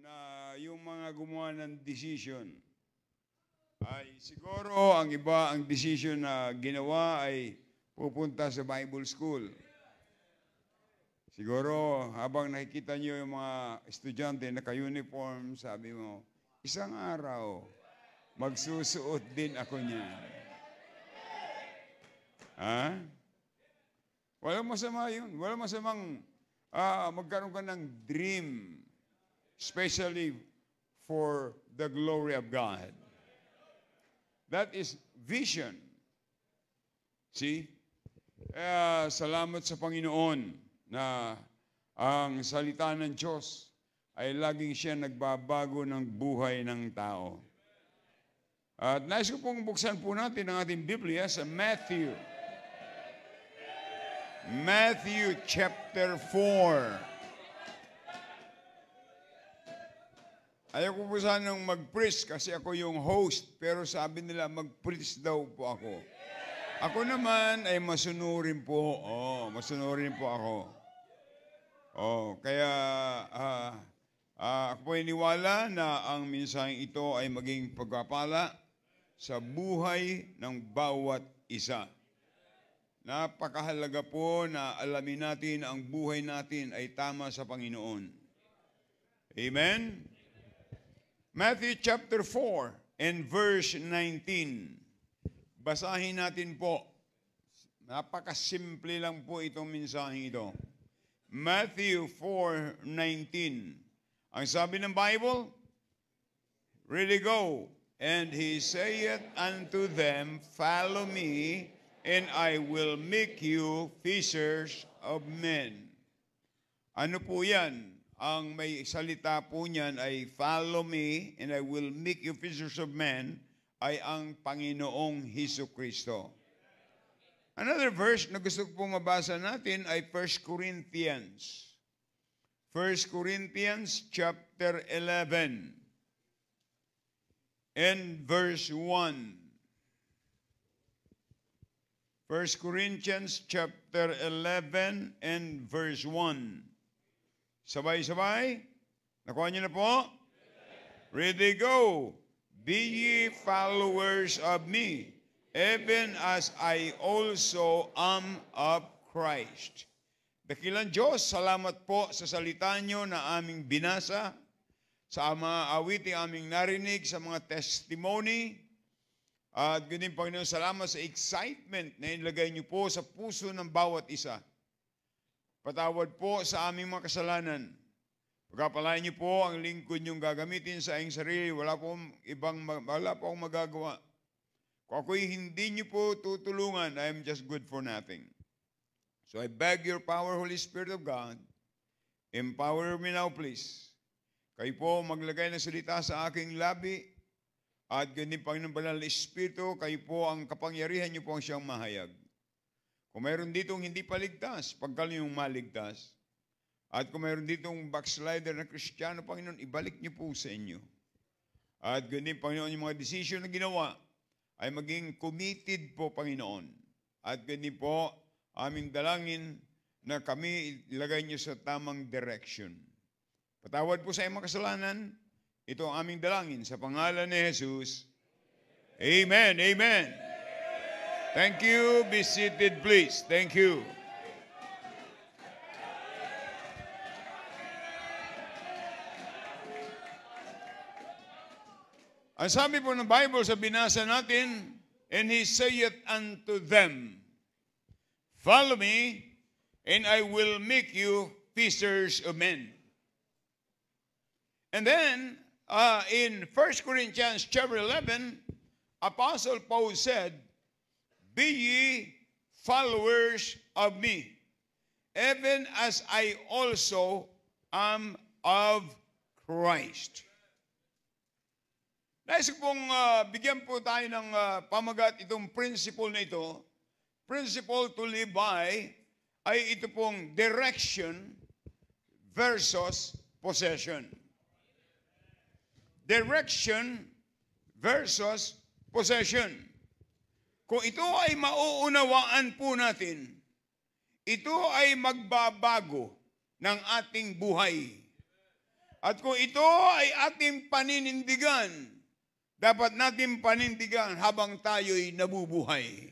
na yung mga gumawa ng decision ay siguro ang iba ang decision na ginawa ay pupunta sa Bible school. Siguro habang nakikita niyo yung mga estudyante na naka-uniform, sabi mo, isang araw, magsusuot din ako niyan. Ha? Walang masama yun. Walang masamang magkaroon ka ng dream, especially for the glory of God. That is vision. See? Salamat sa Panginoon na ang salita ng Diyos ay laging siya nagbabago ng buhay ng tao. At nais ko pong buksan po natin ang ating Biblia sa Matthew chapter 4. Ayaw ko po sanang mag-preach kasi ako yung host, pero sabi nila mag-preach daw po ako. Ako naman ay masunurin po. Masunurin po ako. Kaya ako po iniwala na ang mensaheng ito ay maging pagpapala sa buhay ng bawat isa. Napakahalaga po na alamin natin ang buhay natin ay tama sa Panginoon. Amen? Matthew chapter 4 and verse 19. Basahin natin po. Napakasimple lang po itong mensaheng ito. Matthew 4:19. Ang sabi ng Bible, really go. And he saith unto them, follow me, and I will make you fishers of men. Ano po yan? Ang may salita po niyan ay follow me and I will make you fishers of men ay ang Panginoong Hesukristo. Another verse na gusto ko pong mabasa natin ay 1 Corinthians. 1 Corinthians chapter 11 and verse 1. 1 Corinthians chapter 11 and verse 1. Sabay-sabay? Nakuha niyo na po? Ready, go. Be ye followers of me, even as I also am of Christ. Dakilang Diyos, salamat po sa salita niyo na aming binasa, sa mga awiting aming narinig, sa mga testimony. At ganun, Panginoon, salamat sa excitement na inilagay niyo po sa puso ng bawat isa. Patawad po sa aming mga kasalanan. Pagkapalain niyo po ang lingkod niyong gagamitin sa iyong sarili. Wala po akong magagawa. Kung ako'y hindi niyo po tutulungan, I am just good for nothing. So I beg your power, Holy Spirit of God, empower me now, please. Kayo po maglagay ng salita sa aking labi, at ganun, Panginoon Banal na Espiritu, kayo po ang kapangyarihan niyo po ang siyang mahayag. Kung mayroon ditong hindi paligtas, pagkal niyong maligtas. At kung mayroon ditong backslider na Kristiyano, Panginoon, ibalik niyo po sa inyo. At ganun, Panginoon, yung mga decision na ginawa ay maging committed po, Panginoon. At ganun po, aming dalangin na kami ilagay niyo sa tamang direction. Patawad po sa iyong mga kasalanan. Ito ang aming dalangin sa pangalan ni Jesus. Amen. Amen. Thank you. Be seated, please. Thank you. Ang sabi po ng Bible sa binasa natin, and he saith unto them, follow me, and I will make you fishers of men. And then, in 1 Corinthians chapter 11, Apostle Paul said, be ye followers of me, even as I also am of Christ. Nais ko pong bigyan po tayo ng pamagat itong principle na ito. Principle to live by ay ito pong direction versus possession. Direction versus possession. Kung ito ay mauunawaan po natin, ito ay magbabago ng ating buhay. At kung ito ay ating paninindigan, dapat natin panindigan habang tayo'y nabubuhay.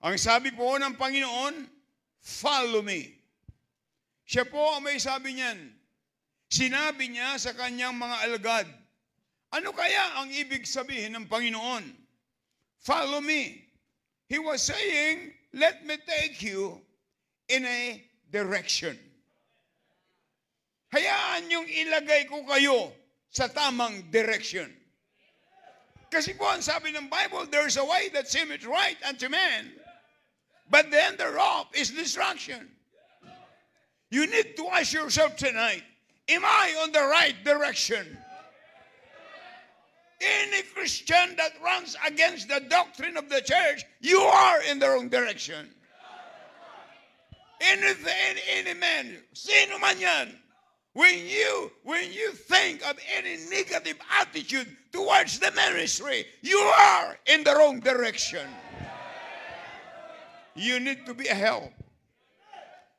Ang sabi po ng Panginoon, follow me. Siya po ang may sabi niyan. Sinabi niya sa kanyang mga alagad, ano kaya ang ibig sabihin ng Panginoon? Follow me. He was saying, let me take you in a direction. Hayaan niyong ilagay ko kayo sa tamang direction. Kasi po ang sabi ng Bible, there's a way that seemeth right unto man, but the end thereof is destruction. You need to ask yourself tonight, am I on the right direction? Any Christian that runs against the doctrine of the church, you are in the wrong direction. Any man, sino man yan, when you think of any negative attitude towards the ministry, you are in the wrong direction. You need to be a help,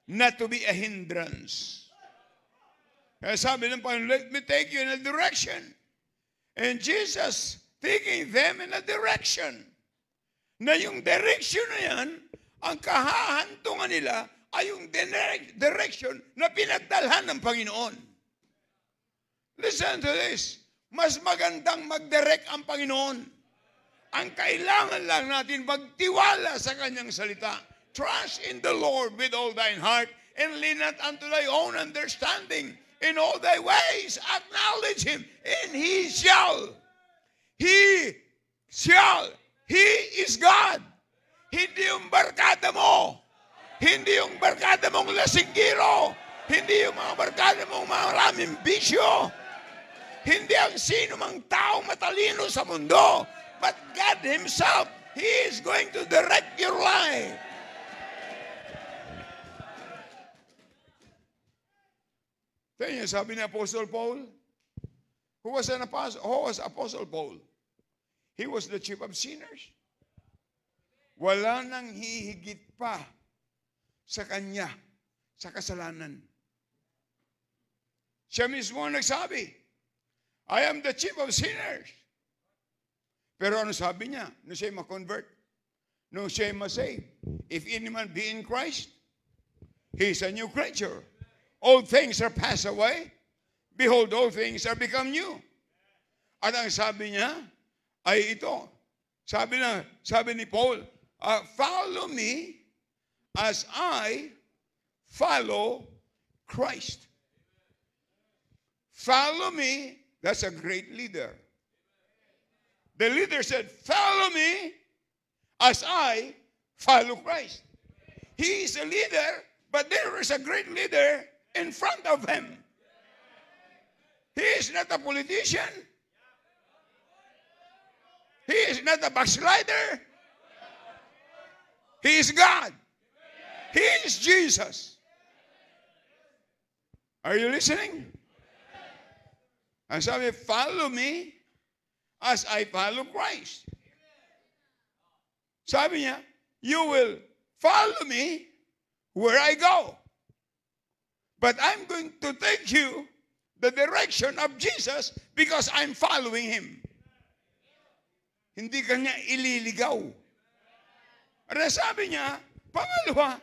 not to be a hindrance. Kaya sabi ng Panginoon, let me take you in a direction. And Jesus taking them in a direction. Na yung direction na yan, ang kahahantungan nila ay yung direction na pinagdalhan ng Panginoon. Listen to this. Mas magandang mag-direct ang Panginoon. Ang kailangan lang natin magtiwala sa kanyang salita. Trust in the Lord with all thine heart and lean not unto thy own understanding. In all thy ways acknowledge Him, and He is God. Hindi yung barkada mo. Hindi yung barkada mong lasinggiro. Hindi yung mga barkada mong maraming bisyo. Hindi ang sino mang taong matalino sa mundo. But God Himself, He is going to direct your life. Kaya sabi ni Apostle Paul, who was Apostle Paul? He was the chief of sinners. Wala nang hihigit pa sa kanya, sa kasalanan. Siya mismo nagsabi, I am the chief of sinners. Pero ano sabi niya? Nung siya ma-convert, nung siya ma-save, if any man be in Christ, he is a new creature. All things are passed away. Behold, all things are become new. At ang sabi niya ay ito. Sabi ni Paul, follow me as I follow Christ. Follow me. That's a great leader. The leader said, follow me as I follow Christ. He is a leader, but there is a great leader in front of him. He is not a politician. He is not a backslider. He is God. He is Jesus. Are you listening? And sabi, follow me as I follow Christ. Sabi niya, you will follow me where I go. But I'm going to take you the direction of Jesus because I'm following Him. Hindi ka niya ililigaw. At sabi niya, pangalawa,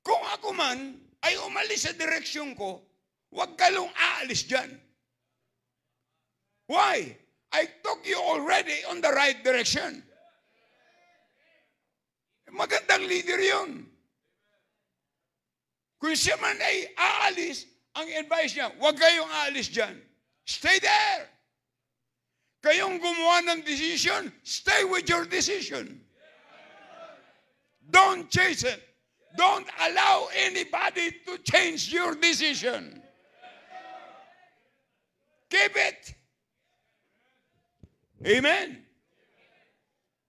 kung ako man ay umalis sa direksyon ko, huwag ka lang aalis dyan. Why? I took you already on the right direction. Magandang leader yun. Kung siya man ay aalis, ang advice niya, huwag kayong aalis dyan. Stay there. Kayong gumawa ng decision, stay with your decision. Don't chase it. Don't allow anybody to change your decision. Keep it. Amen.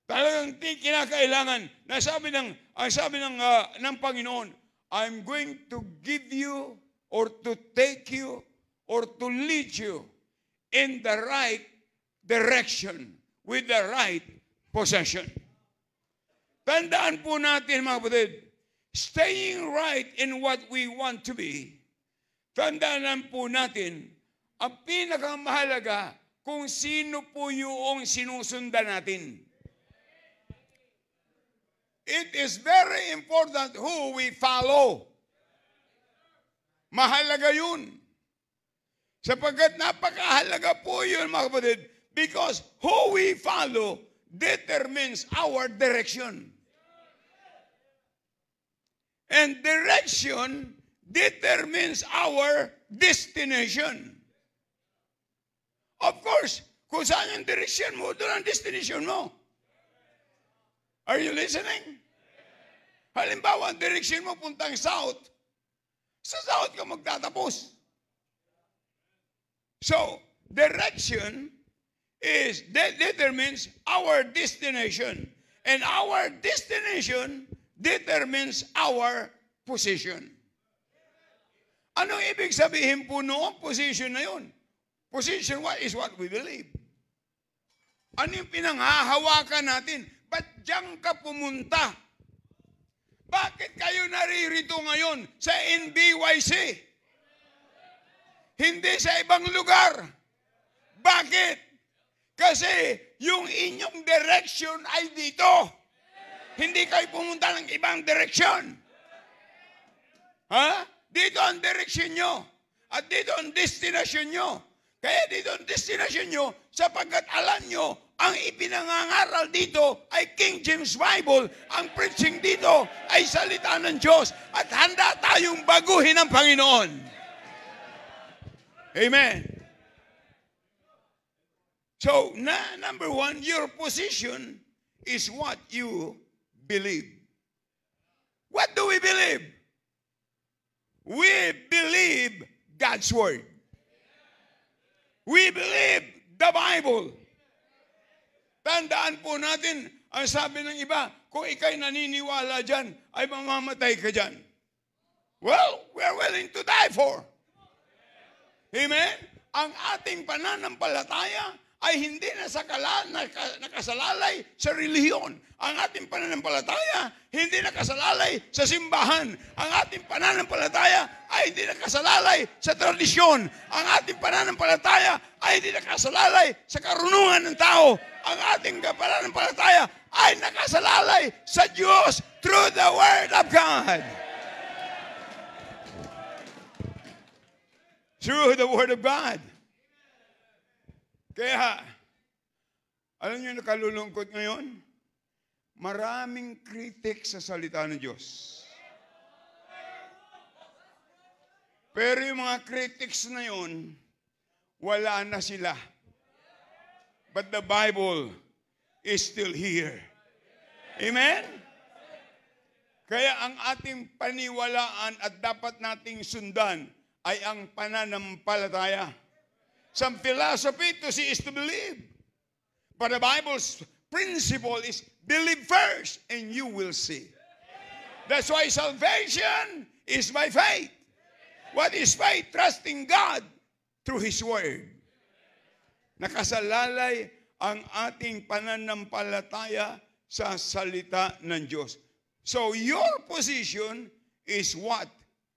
Talagang kinakailangan. Ang sabi ng Panginoon, I'm going to give you or to take you or to lead you in the right direction with the right possession. Tandaan po natin, mga kapatid, staying right in what we want to be tandaan po natin, ang pinakamahalaga kung sino po yung sinusundan natin. It is very important who we follow. Mahalaga yun. Sapagkat napakahalaga po yun, mga kapatid, because who we follow determines our direction. And direction determines our destination. Of course, kung saan yung direction mo, doon ang destination mo. Are you listening? Halimbawa, ang direction mo puntang south, sa south ka magtatapos. So, direction determines our destination. And our destination determines our position. Anong ibig sabihin po noong position na yun? Position is what we believe. Ano yung pinanghahawakan natin? Ba't diyan ka pumunta? Bakit kayo naririto ngayon sa NBYC? Hindi sa ibang lugar. Bakit? Kasi yung inyong direction ay dito. Hindi kayo pumunta ng ibang direksyon. Ha? Dito ang direksyon nyo. At dito ang destinasyon nyo. Kaya dito ang destinasyon nyo, sapagkat alam nyo, ang ipinangangaral dito ay King James Bible. Ang preaching dito ay salita ng Diyos. At handa tayong baguhin ng Panginoon. Amen. So, number one, your position is what you believe. What do we believe? We believe God's Word. We believe the Bible. Tandaan po natin, ang sabi ng iba, kung ikay naniniwala dyan, ay mamamatay ka dyan. Well, we're willing to die for. Amen? Ang ating pananampalataya ay hindi nakasalalay sa relihiyon. Ang ating pananampalataya hindi nakasalalay sa simbahan. Ang ating pananampalataya ay hindi nakasalalay sa tradisyon. Ang ating pananampalataya ay hindi nakasalalay sa karunungan ng tao. Ang ating pananampalataya ay nakasalalay sa Diyos through the Word of God. Through the Word of God. Kaya, alam niyo nakalulungkot ngayon? Maraming critics sa salita ng Diyos. Pero yung mga critics na yun, wala na sila. But the Bible is still here. Amen? Kaya ang ating paniwalaan at dapat nating sundan ay ang pananampalataya. Some philosophy to see is to believe. But the Bible's principle is believe first and you will see. That's why salvation is by faith. What is faith? Trusting God through His Word. Nakasalalay ang ating pananampalataya sa salita ng Diyos. So your position is what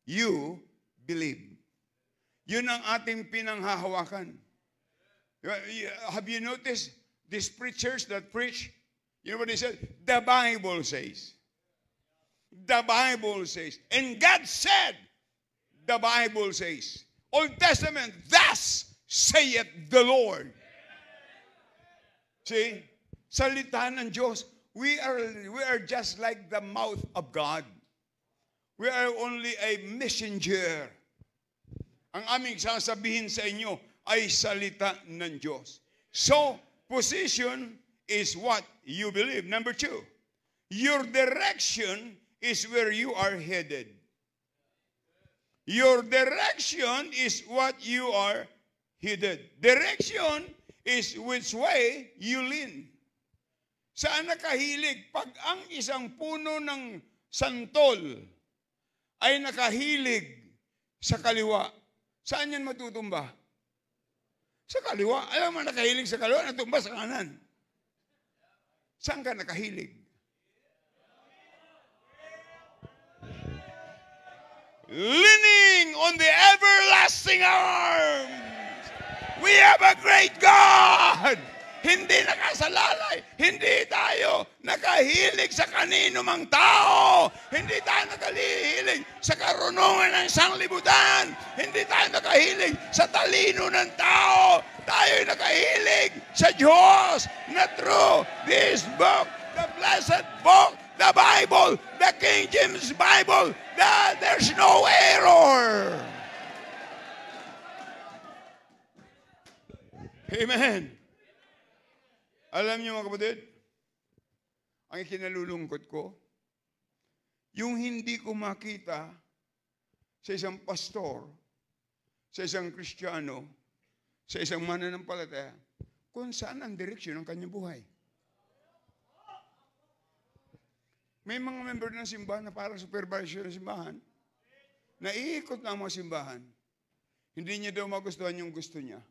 you believe. Yun ang ating pinanghahawakan. Have you noticed these preachers that preach? You know what they said? The Bible says. The Bible says. And God said, the Bible says. Old Testament, thus saith the Lord. See? Salita ng Diyos. We are just like the mouth of God. We are only a messenger. Ang aming sasabihin sa inyo ay salita ng Diyos. So, position is what you believe. Number 2, your direction is where you are headed. Your direction is what you are headed. Direction is which way you lean. Saan nakahilig? Pag ang isang puno ng santol ay nakahilig sa kaliwa, saan yan matutumba? Sa kaliwa. Alam mo, nakahilig sa kaliwa, natumba sa kanan. Saan ka nakahilig? Leaning on the everlasting everlasting arms. We have a great God. Hindi nakasalalay. Hindi tayo nakahilig sa kanino mang tao. Hindi tayo nakahilig sa karunungan ng sanglibutan. Hindi tayo nakahilig sa talino ng tao. Tayo nakahilig sa Diyos na through this book, the blessed book, the Bible, the King James Bible, that there's no error. Amen. Alam niyo mga kapatid, ang ikinalulungkot ko, yung hindi ko makita sa isang pastor, sa isang Kristiyano, sa isang mananampalataya, kung saan ang direksyon ng kanyang buhay. May mga member ng simbahan na parang supervisor ng simbahan, na iikot na ang mga simbahan. Hindi niya daw magustuhan yung gusto niya.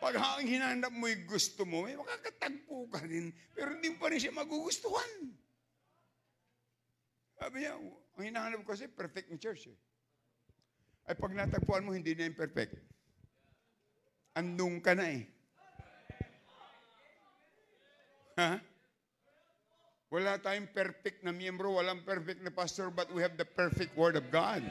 Pag ang hinanap mo yung gusto mo, may makakatagpo ka rin, pero hindi pa rin siya magugustuhan. Sabi niya, ang hinahanap ko kasi perfect ng church. Ay pag natagpuan mo, hindi na yung perfect. Andung ka na eh. Ha? Wala tayong perfect na miyembro, walang perfect na pastor, but we have the perfect Word of God.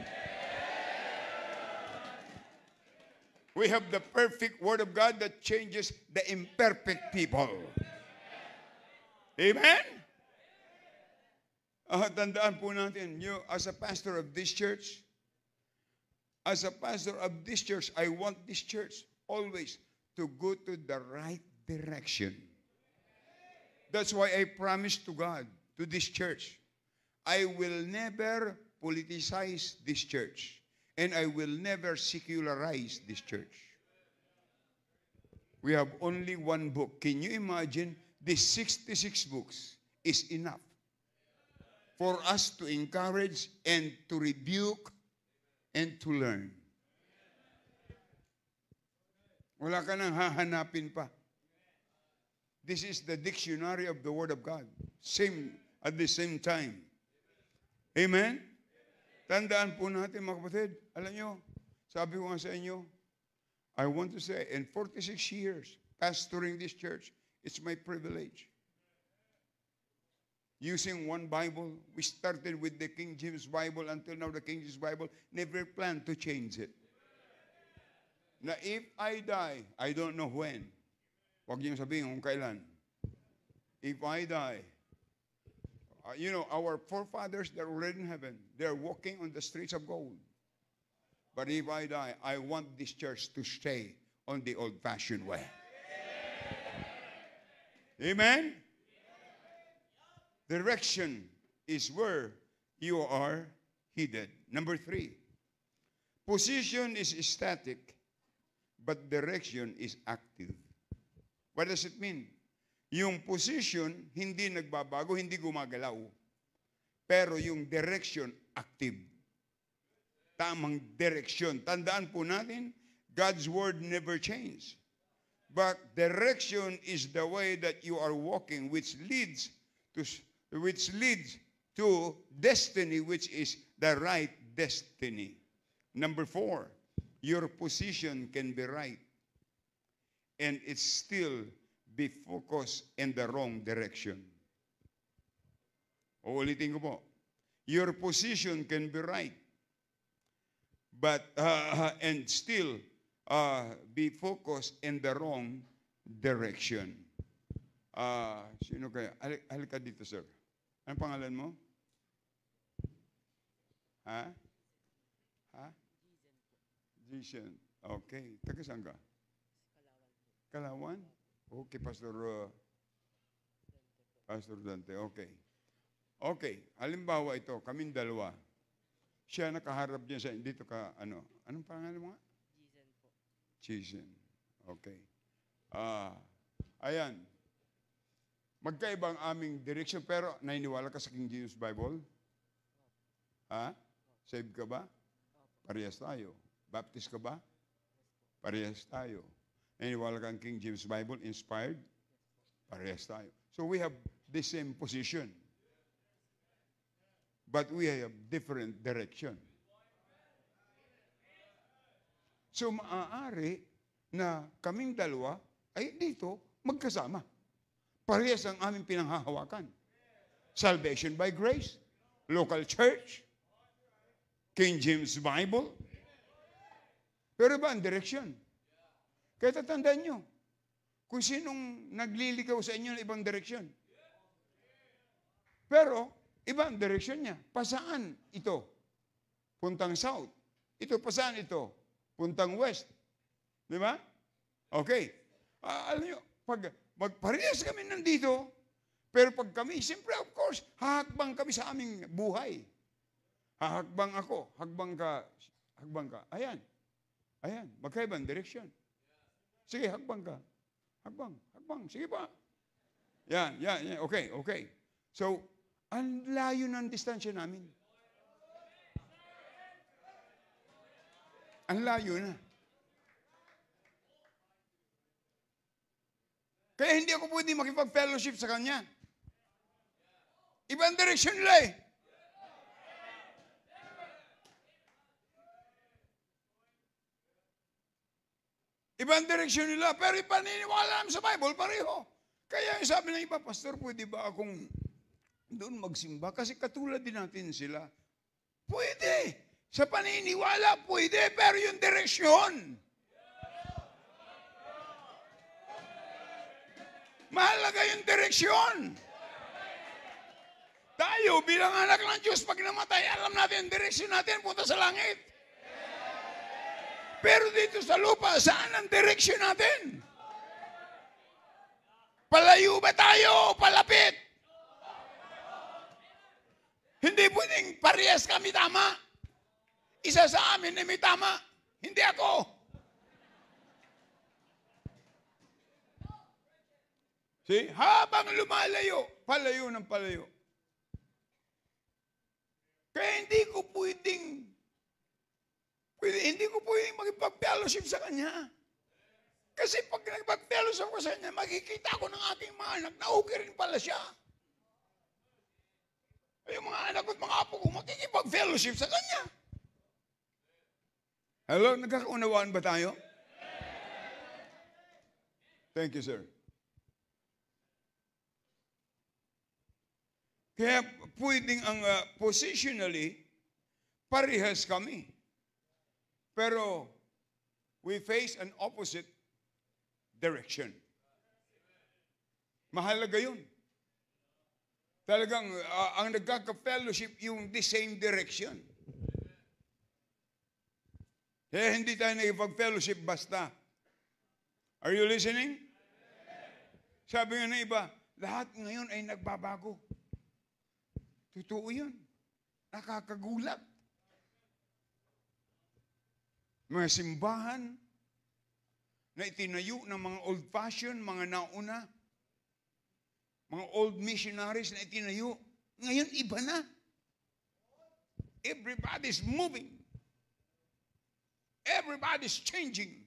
We have the perfect Word of God that changes the imperfect people. Amen? Tandaan po natin, you as a pastor of this church, I want this church always to go to the right direction. That's why I promised to God, to this church, I will never politicize this church. And I will never secularize this church. We have only one book. Can you imagine? These 66 books is enough for us to encourage and to rebuke and to learn. Wala ka nang hahanapin pa. This is the dictionary of the Word of God. Same at the same time. Amen? Tandaan po natin mga kapatid, alam nyo, sabi ko nga sa inyo, I want to say, in 46 years pastoring this church, it's my privilege. Using one Bible, we started with the King James Bible until now the King James Bible, never planned to change it. Na if I die, I don't know when. Huwag niyo sabihin kung kailan. If I die, you know, our forefathers, they're already in heaven. They're walking on the streets of gold. But if I die, I want this church to stay on the old-fashioned way. Amen? Direction is where you are headed. Number 3, position is static, but direction is active. What does it mean? Yung position, hindi nagbabago, hindi gumagalaw. Pero yung direction, active. Tamang direction. Tandaan po natin, God's Word never changes. But direction is the way that you are walking, which leads to destiny, which is the right destiny. Number 4, your position can be right. And it's still be focused in the wrong direction. Uulitin ko po. Your position can be right, but and still be focused in the wrong direction. Sino kaya? Halika dito, sir. Anong pangalan mo? Ha? Ha? Jason. Okay. Taga saan ka? Kalawan? Okay, Pastor Dante, okay. Okay, halimbawa ito, kaming dalawa. Siya nakaharap niya sa, dito ka, anong pangalan mo nga? Jason po. Okay. Ayan. Magkaiba ang aming direction, pero naniniwala ka sa King James Bible? Ha? Saved ka ba? Parehas tayo. Baptist ka ba? Parehas tayo. Naniniwala ka ang King James Bible, inspired? Parehas tayo. So we have the same position. But we have different direction. So maaari na kaming dalawa ay dito magkasama. Parehas ang aming pinanghahawakan. Salvation by grace, local church, King James Bible. Pero iba ang direksyon. Kaya tatandaan nyo, kung sinong nagliligaw sa inyo ng ibang direksyon. Pero, iba ang direksyon niya. Pasaan ito? Puntang south. Ito, pasaan ito? Puntang west. Di ba? Okay. Alam nyo, pag magparehas kami nandito, pero pag kami, siyempre, of course, hahakbang kami sa aming buhay. Hahakbang ako, hakbang ka. Ayan. Ayan, magkaibang direksyon. Sige, hakbang ka. Hakbang. Sige pa. Yan. Okay. So, ang layo ng distansya namin. Ang layo na. Kaya hindi ako pwede makipag-fellowship sa kanya. Ibang direksyon nila eh. Ibang direksyon nila, pero ipaniniwala namin sa Bible, pareho. Kaya sabi ng iba, Pastor, pwede ba akong doon magsimba? Kasi katulad din natin sila. Pwede. Sa paniniwala, pwede, pero yung direksyon. Mahalaga yung direksyon. Tayo bilang anak ng Diyos, pag namatay, alam natin yung direksyon natin, punta sa langit. Pero dito sa lupa, saan ang direksyon natin? Palayo ba tayo o palapit? Hindi pwedeng parehas kami tama. Isa sa amin ay may tama. Hindi ako. See? Habang lumalayo, palayo ng palayo. Kaya hindi ko pwedeng makipag-fellowship sa kanya. Kasi pag nagpag-fellowship ko sa kanya, makikita ko ng aking mga anak na okay rin pala siya. Yung mga anak ko at mga apo ko, makikipag-fellowship sa kanya. Hello, nagkakaunawaan ba tayo? Thank you, sir. Kaya pwedeng ang positionally, parehas kami. Pero we face an opposite direction. Mahalaga yun. Talagang ang nagkaka-fellowship yung the same direction. Kaya hindi tayo nagpag-fellowship basta. Are you listening? Sabi nga ng iba, lahat ngayon ay nagbabago. Totoo yun. Nakakagulat. Mga simbahan na itinayo ng mga old-fashioned, mga nauna, mga old missionaries na itinayo, ngayon iba na. Everybody's moving. Everybody's changing.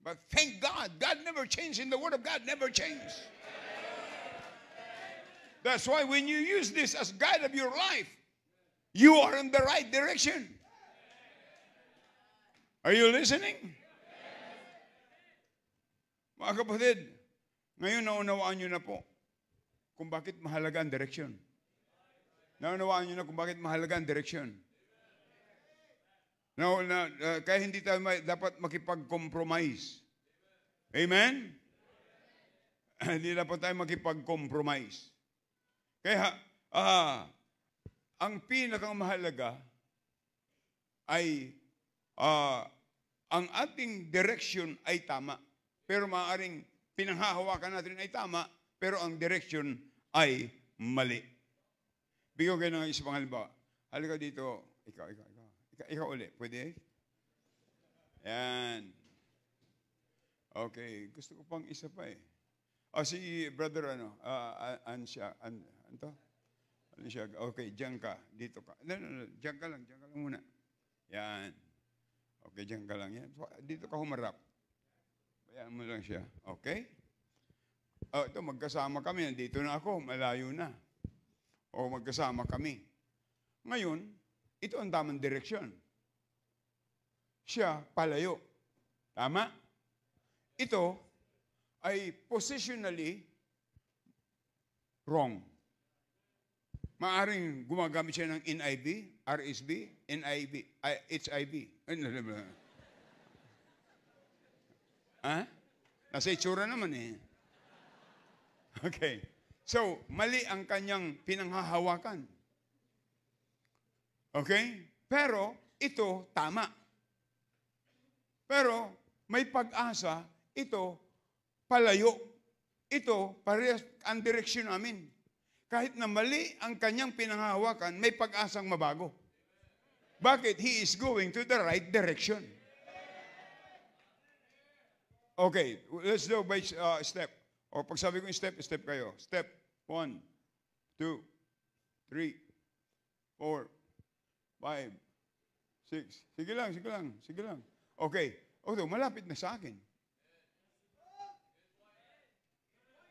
But thank God, God never changed in the Word of God, never changed. That's why when you use this as guide of your life, you are in the right direction. Are you listening? Mga kapatid, ngayon naunawaan nyo na po kung bakit mahalaga ang direksyon. Naunawaan nyo na kung bakit mahalaga ang direksyon. Kaya hindi tayo dapat makipag-compromise. Amen? Hindi dapat tayo makipag-compromise. Kaya, ang pinakamahalaga ay ang ating direction ay tama. Pero maaaring pinanghahawakan natin ay tama, pero ang direction ay mali. Bigyan ko kayo ng isang halimbawa. Halika dito. Ikaw ulit. Pwede? Yan. Okay. Gusto ko pang isa pa eh. Si brother Ansya. Ansya. Okay, diyan ka. Dito ka. No. Diyan ka lang muna. Yan. Okay, diyan ka lang. Yan. Dito ka humarap. Bayaan mo lang siya. Okay? Ito, magkasama kami. Nandito na ako. Malayo na. O magkasama kami. Ngayon, ito ang tamang direksyon. siya palayo. Tama? Ito ay positionally wrong. Maaring gumagamit siya ng NIV, RSV, NIV, HIV. Ha? Nasa itsura naman eh. Okay. So, mali ang kanyang pinanghahawakan. Okay? Pero, ito tama. Pero, may pag-asa, ito palayo. Ito, parehas ang direksyon namin. Kahit na mali ang kanyang pinanghahawakan, may pag-asang mabago. Bakit? He is going to the right direction. Okay, let's do by step. O pag sabi ko step, step kayo. Step 1, 2, 3, 4, 5, 6. Sige lang, sige lang, sige lang. Okay. Okay, malapit na sa akin.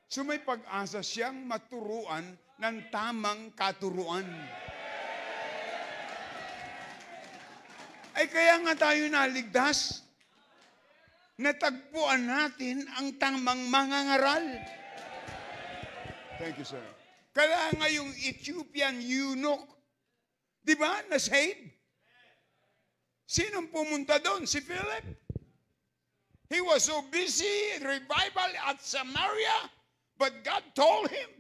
So may pag-asa siyang maturuan ng tamang katuruan. Ay kaya nga tayo naligtas. Natagpuan natin ang tamang mangangaral. Thank you, sir. Kaya nga yung Ethiopian eunuch, di ba, na-save? Sinong pumunta doon? Si Philip. He was so busy, revival at Samaria, but God told him,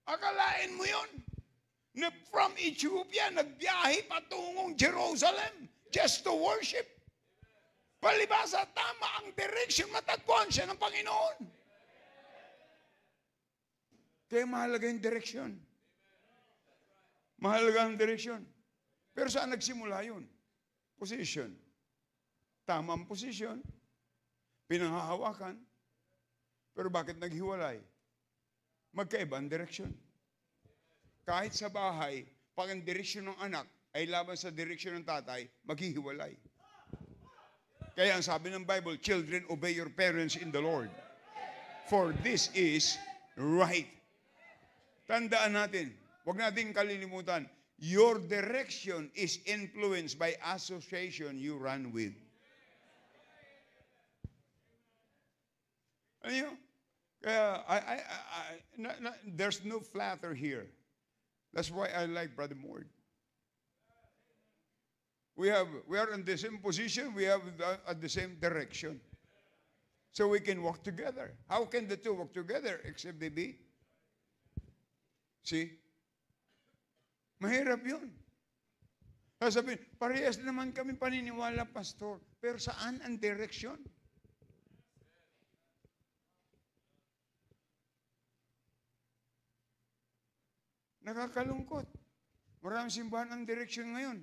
akalain mo yun, na from Ethiopia, nagbiyahe patungong Jerusalem just to worship. Palibasa, tama ang direction, matagpuan siya ng Panginoon. Kaya mahalaga yung direction. Mahalaga ang direction. Pero saan nagsimula yun? Position. Tamang position. Pinanghahawakan. Pero bakit naghiwalay? Magkaiba ang direction. Kahit sa bahay, pag ang direksyon ng anak ay laban sa direksyon ng tatay, maghihiwalay. Kaya ang sabi ng Bible, children, obey your parents in the Lord. For this is right. Tandaan natin, huwag natin kalilimutan, your direction is influenced by association you run with. Ano yun? Kaya, there's no flatter here. That's why I like Brother Mord. We are in the same position, we have at the same direction. So we can walk together. How can the two walk together except they be? See? Mahirap yun. Sasabihin, parehas naman kami paniniwala, Pastor. Pero saan ang direksyon? Nakakalungkot. Maraming simbahan ang direksyon ngayon.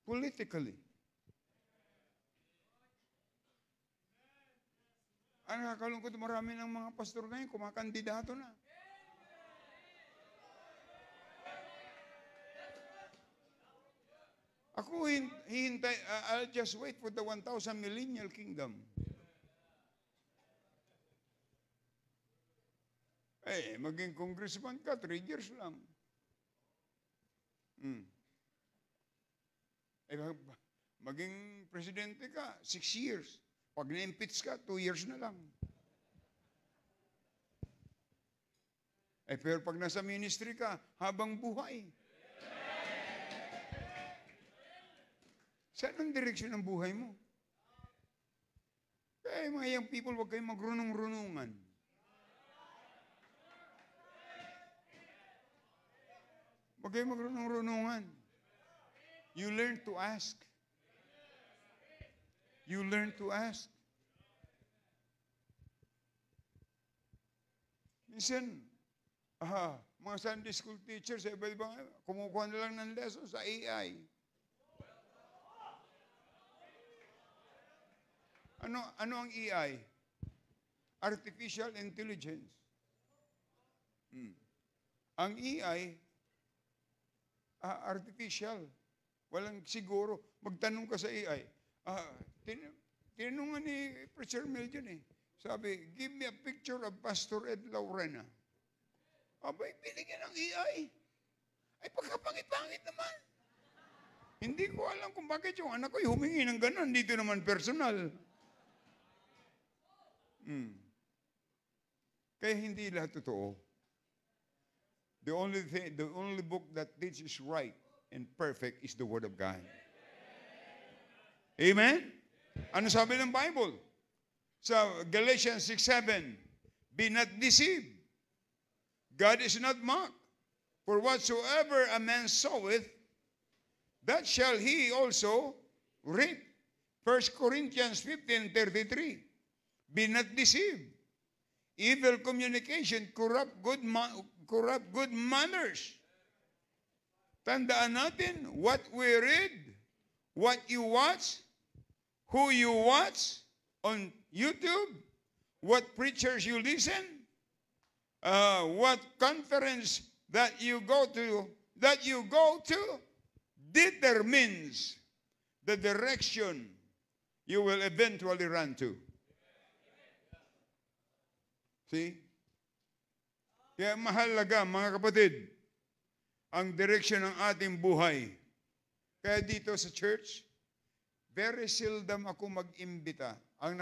Politically. Ang nakakalungkot, marami ng mga pastor ngayon kumakandidato na. Ako, hihintay, I'll just wait for the 1,000 millennial kingdom. Eh, maging congressman ka, 3 years lang. Eh, maging presidente ka, 6 years. Pag na-impeach ka, 2 years na lang. Eh, pero pag nasa ministry ka, habang buhay. Saan ang direksyon ng buhay mo? Kaya mga young people, huwag kayong magrunong-runungan. Huwag kayong magrunong-runungan. You learn to ask. You learn to ask. Minsan, mga Sunday school teachers, iba-ibang, kumukuha na lang ng lesson sa AI. Ano ang AI? Artificial intelligence. Ang AI, artificial. Walang siguro. Magtanong ka sa AI. Tinanong ni Preacher Mel dyan eh. Sabi, give me a picture of Pastor Ed Laurena. Abay, binigyan ng AI. Ay, pagkapangit-pangit naman. Hindi ko alam kung bakit yung anak ko humingi ng ganun. Dito naman personal. Kaya hindi lahat totoo. The only book that teaches right and perfect is the Word of God. Amen? Ano sabi ng Bible? Sa Galatians 6:7, be not deceived. God is not mocked. For whatsoever a man soweth, that shall he also reap. 1 Corinthians 15:33. Be not deceived. Evil communication corrupt good manners. Tandaan natin, what we read, what you watch, who you watch on YouTube, what preachers you listen, what conference that you go to, determines the direction you will eventually run to. See? Kaya mahalaga, mga kapatid, ang direksyon ng ating buhay. Kaya dito sa church, very seldom ako mag-imbita. Ang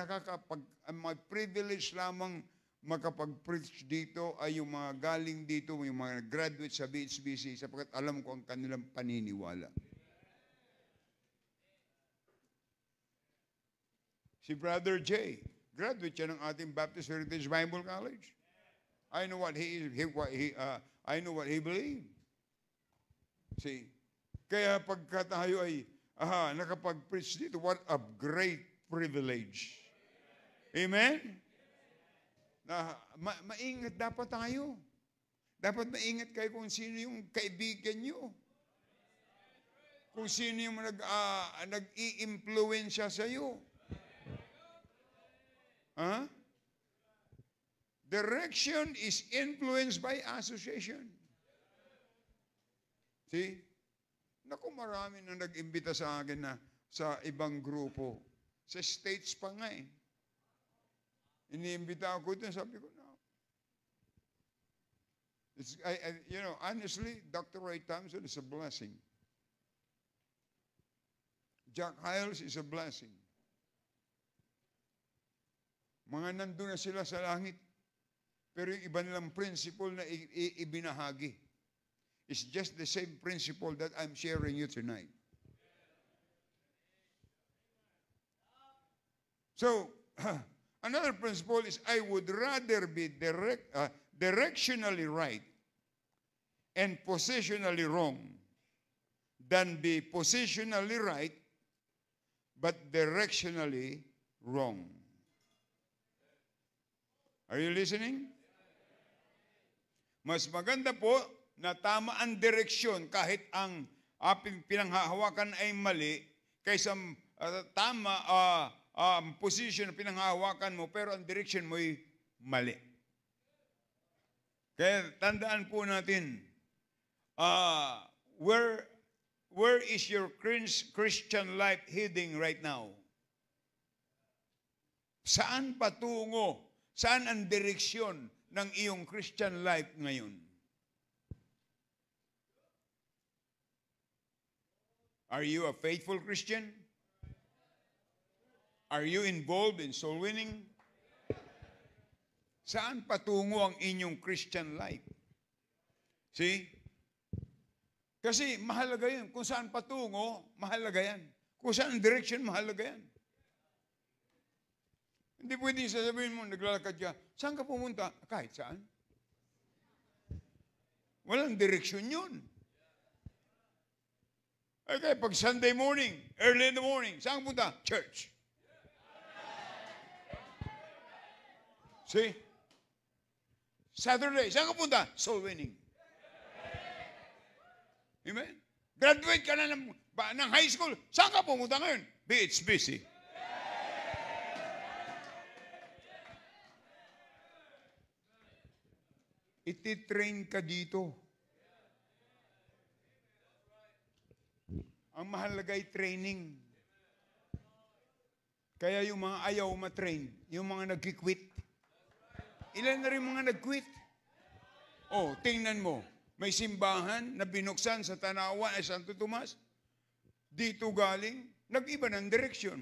may privilege lamang makapag-preach dito ay yung mga galing dito, yung mga graduate sa BHBC, sapagkat alam ko ang kanilang paniniwala. Si Brother Jay, graduate siya ng ating Baptist Heritage Bible College. I know what I know what he believed. See? Kaya pagka tayo ay nakapag-preach dito, what a great privilege. Amen? Maingat dapat tayo. Dapat maingat kayo kung sino yung kaibigan nyo. Kung sino yung nag-i-impluensya sa'yo. Direction is influenced by association. See? Naku, marami na nag-imbita sa akin na sa ibang grupo. Sa States pa nga eh. Iniimbita ako doon, sabi ko, no. Honestly, Dr. Ray Thompson is a blessing. Jack Hyles is a blessing. Mga nandun na sila sa langit. Pero yung iba nilang principle na ibinahagi. It's just the same principle that I'm sharing you tonight. So, another principle is I would rather be directionally right and positionally wrong than be positionally right but directionally wrong. Are you listening? Mas maganda po na tama ang direksyon kahit ang pinanghahawakan ay mali kaysa tama position na pinanghahawakan mo pero ang direction mo ay mali. Kaya tandaan po natin, where is your Christian life heading right now? Saan patungo? Saan ang direksyon ng iyong Christian life ngayon? Are you a faithful Christian? Are you involved in soul winning? Saan patungo ang inyong Christian life? See? Kasi mahalaga yan. Kung saan patungo, mahalaga yan. Kung saan direction, mahalaga yan. Hindi pwedeng sasabihin mo, naglalakad ka, saan ka pumunta? Kahit saan. Walang direksyon yun. Okay, pag Sunday morning, early in the morning, saan ka pumunta? Church. See? Saturday, saan ka pumunta? Soul winning. Amen? Graduate ka na ng high school, saan ka pumunta ngayon? BHBC. Iti-train ka dito. Ang mahalaga ay training. Kaya yung mga ayaw matrain, yung mga nag-quit. Ilan na rin mga nag-quit? Oh, tingnan mo. May simbahan na binuksan sa Tanawan ay Santo Tomas. dito galing, nag-iba ng direction.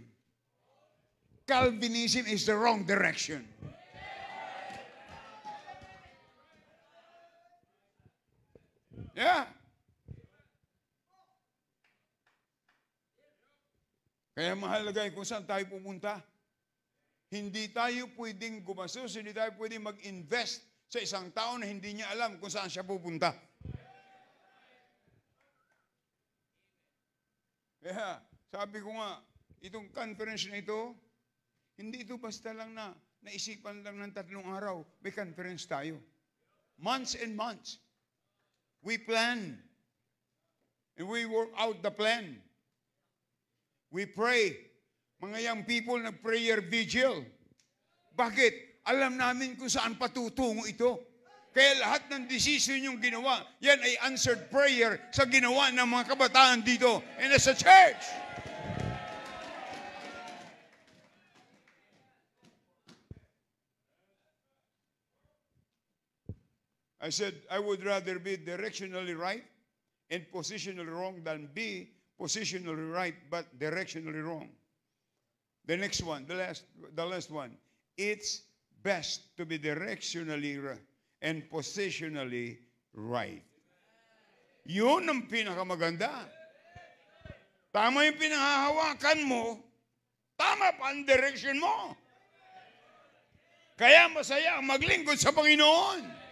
Calvinism is the wrong direction. Yeah. Kaya mahalaga kung saan tayo pumunta. Hindi tayo pwedeng gumastos, hindi tayo pwedeng mag-invest sa isang tao na hindi niya alam kung saan siya pupunta. Kaya, sabi ko nga, itong conference na ito, hindi ito basta lang na naisipan lang ng 3 araw, may conference tayo. Months and months. We plan. And we work out the plan. We pray. Mga young people, nag-prayer vigil. Bakit? Alam namin kung saan patutungo ito. Kaya lahat ng decision yung ginawa, yan ay answered prayer sa ginawa ng mga kabataan dito and as a church. I said, I would rather be directionally right and positionally wrong than be positionally right but directionally wrong. The next one, the last one. It's best to be directionally and positionally right. Yun ang pinakamaganda. Tama yung pinahahawakan mo, tama pa ang direction mo. Kaya masaya ang maglingkod sa Panginoon.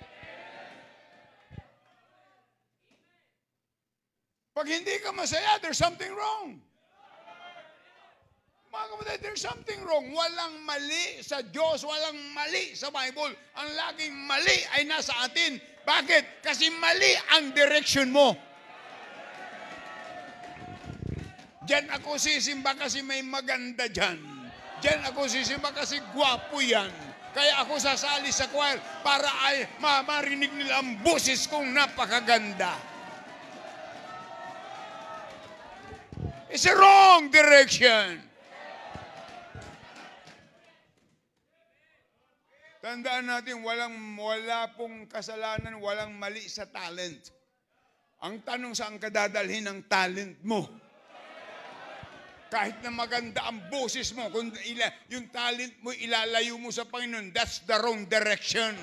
Pag hindi ka masaya, there's something wrong. Mga kapatid, there's something wrong. Walang mali sa Diyos, walang mali sa Bible. Ang laging mali ay nasa atin. Bakit? Kasi mali ang direction mo. Diyan ako sisimba kasi may maganda dyan. Diyan ako sisimba kasi gwapo yan. Kaya ako sasali sa choir para ay marinig nila ang boses kong napakaganda. It's a wrong direction. Tandaan natin, wala pong kasalanan, walang mali sa talent. Ang tanong, saan ka dadalhin ang talent mo? Kahit na maganda ang boses mo, kung yung talent mo ilalayo mo sa Panginoon, that's the wrong direction.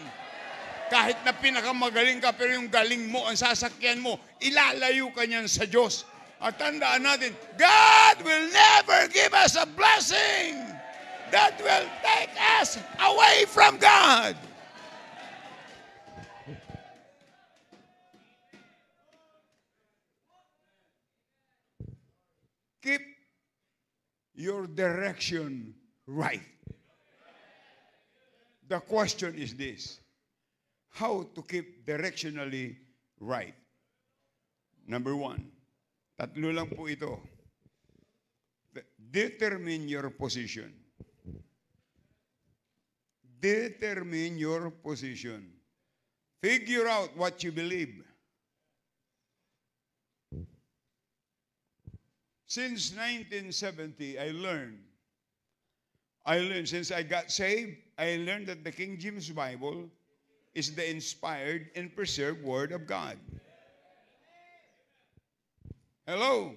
Kahit na pinakamagaling ka, pero yung galing mo, ang sasakyan mo, ilalayo ka niyan sa Diyos. At tandaan natin, God will never give us a blessing that will take us away from God. Keep your direction right. The question is this: how to keep directionally right? Number 1. Tatlo lang po ito. Determine your position. Determine your position. Figure out what you believe. Since 1970, I learned since I got saved, I learned that the King James Bible is the inspired and preserved Word of God. Hello?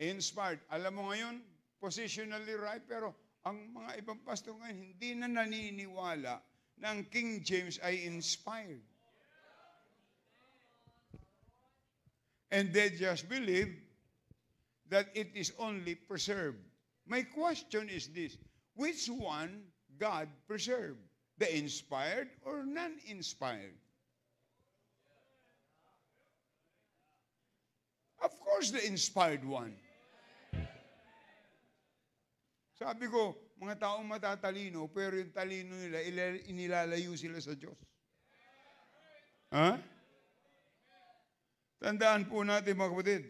Inspired. Alam mo ngayon, positionally right, pero ang mga ibang pastor ngayon, hindi na naniniwala na ang King James ay inspired. And they just believe that it is only preserved. My question is this: which one God preserved? The inspired or non-inspired? Of course, the inspired one. Sabi ko, mga taong matatalino, pero yung talino nila, inilalayo sila sa Diyos. Ha? Tandaan po natin, mga kapatid.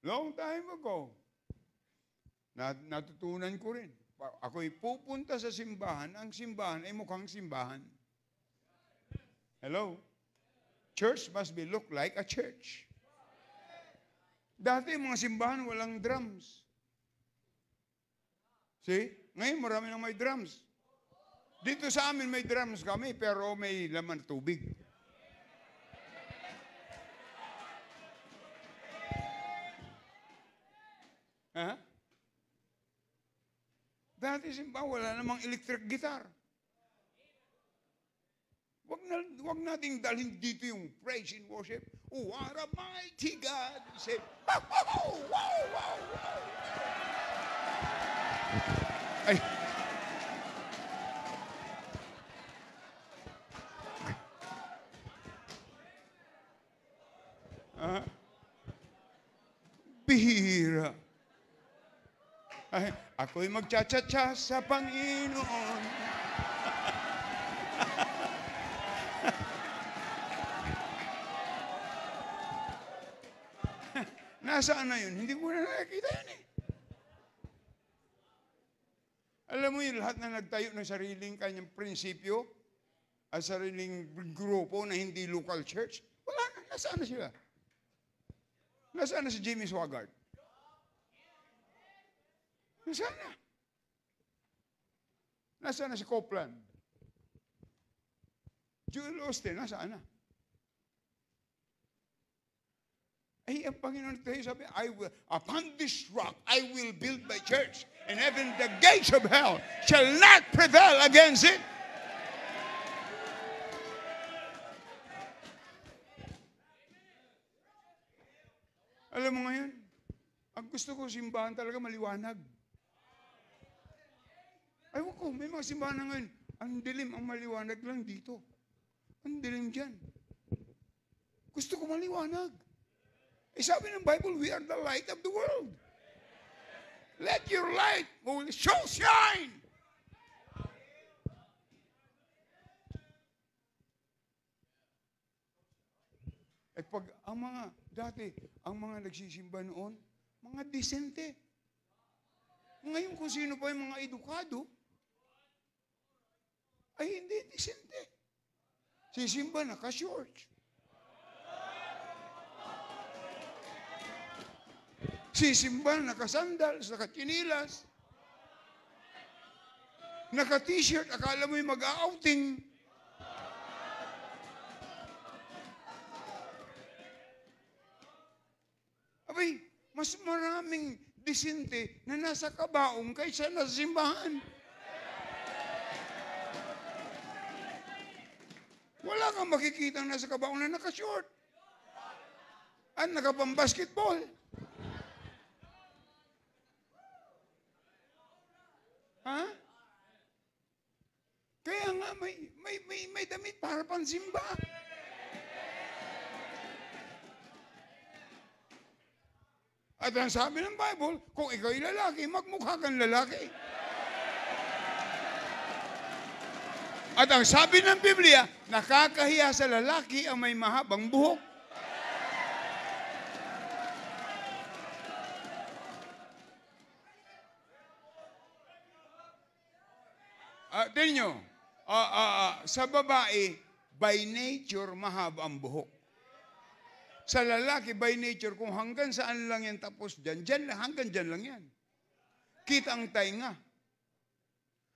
Long time ago, natutunan ko rin. Ako'y pupunta sa simbahan, ang simbahan ay mukhang simbahan. Hello? Church must be look like a church. Dati mga simbahan walang drums. See? Ngayon marami nang may drums. Dito sa amin may drums kami pero may laman tubig. Ha? Dati simba, wala namang electric guitar. Wag nating dalhin dito yung praise and worship. Oh, what a mighty God. Say, wow, wow, wow, wow, wow. Ay. Bihira. Ay, ako'y magcha-cha-cha sa Panginoon. Nasaan na yun? Hindi ko na nakikita yun eh. Alam mo yun, lahat na nagtayo ng sariling kanyang prinsipyo at sariling grupo na hindi local church, wala na. Nasaan na sila? Nasaan na si Jimmy Swaggart? Nasaan na? Nasaan na si Copeland? Joel Osteen, nasaan na? Ay, ang Panginoon tayo sabi, upon this rock, I will build my church. And even the gates of hell shall not prevail against it. Alam mo ngayon, ang gusto ko simbahan talaga maliwanag. Ayaw ko, may mga simbahan na ngayon, ang dilim, ang maliwanag lang dito. Ang dilim dyan. Gusto ko maliwanag. Eh, sabi ng Bible, we are the light of the world. Let your light show shine. At pag ang mga, dati, ang mga nagsisimba noon, mga disente. Ngayon kung sino pa yung mga edukado, ay hindi disente. Sisimba naka-shorts. Sisimba naka-sandals, naka-chinilas. Naka-t-shirt, akala mo yung mag-outing. Abay, mas maraming disente na nasa kabaong kaysa nasa simbahan. Wala kang makikita nasa kabaong na naka-short. At nakapang-basketball. Ha? Kaya nga may damit para pansimba. At ang sabi ng Bible, kung ikaw ay lalaki, magmukha kang lalaki. At ang sabi ng Biblia, nakakahiya sa lalaki ang may mahabang buhok. Tingnan nyo, sa babae, by nature, mahaba ang buhok. Sa lalaki, by nature, kung hanggang saan lang yan tapos dyan, hanggang dyan lang yan. Kita ang tainga.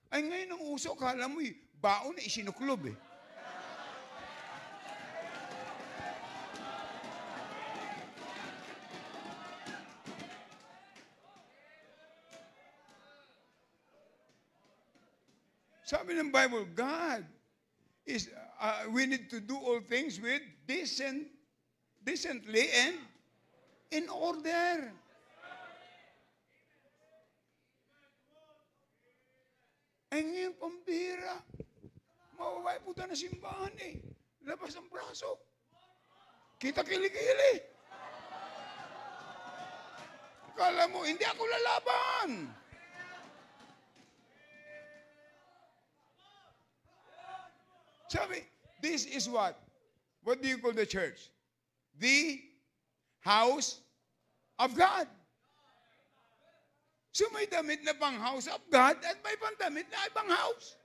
Ay ngayon ang uso, kala mo baon na isinuklob eh. Sabi ng Bible, God is, we need to do all things with decently and in order. Ay ngayon, pambira. Mawaway puta na simbahan eh. Labas ang braso. Kita kilikili. Kala mo, hindi ako lalaban. Sabi, this is what? What do you call the church? The house of God. So may damit na pang house of God at may pang damit na ibang house.